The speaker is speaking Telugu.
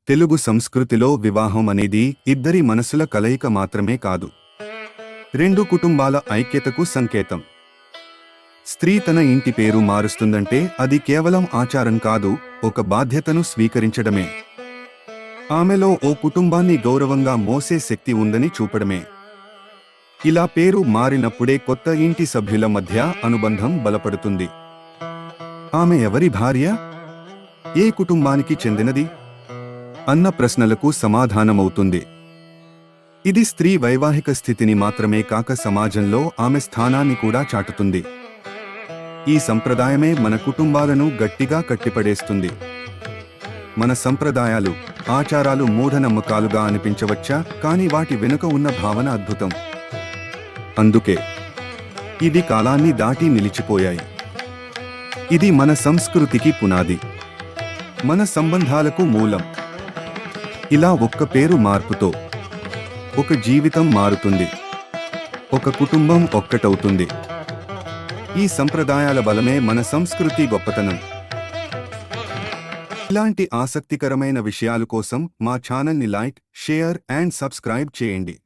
తెలుగు సంస్కృతిలో వివాహం అనేది ఇద్దరి మనసుల కలయిక మాత్రమే కాదు, రెండు కుటుంబాల ఐక్యతకు సంకేతం. స్త్రీ తన ఇంటి పేరు మారుస్తుందంటే అది కేవలం ఆచారం కాదు, ఒక బాధ్యతను స్వీకరించడమే. ఆమెలో ఓ కుటుంబాన్ని గౌరవంగా మోసే శక్తి ఉందని చూపడమే. ఇలా పేరు మారినప్పుడే కొత్త ఇంటి సభ్యుల మధ్య అనుబంధం బలపడుతుంది. ఆమె ఎవరి భార్య, ఏ కుటుంబానికి చెందినది అన్న ప్రశ్నలకు సమాధానమవుతుంది. ఇది స్త్రీ వైవాహిక స్థితిని మాత్రమే కాక సమాజంలో ఆమె స్థానాన్ని కూడా చాటుతుంది. ఈ సంప్రదాయమే మన కుటుంబాలను గట్టిగా కట్టిపడేస్తుంది. మన సంప్రదాయాలు, ఆచారాలు మూఢనమ్మకాలుగా అనిపించవచ్చా, కానీ వాటి వెనుక ఉన్న భావన అద్భుతం. అందుకే ఇది కాలాన్ని దాటి నిలిచిపోయాయి. ఇది మన సంస్కృతికి పునాది, మన సంబంధాలకు మూలం. ఇలా ఒక్క పేరు మార్పుతో ఒక జీవితం మారుతుంది, ఒక కుటుంబం ఒక్కటవుతుంది. ఈ సంప్రదాయాల బలమే మన సంస్కృతి గొప్పతనం. ఇలాంటి ఆసక్తికరమైన విషయాల కోసం మా ఛానల్ని లైక్, షేర్ అండ్ సబ్స్క్రైబ్ చేయండి.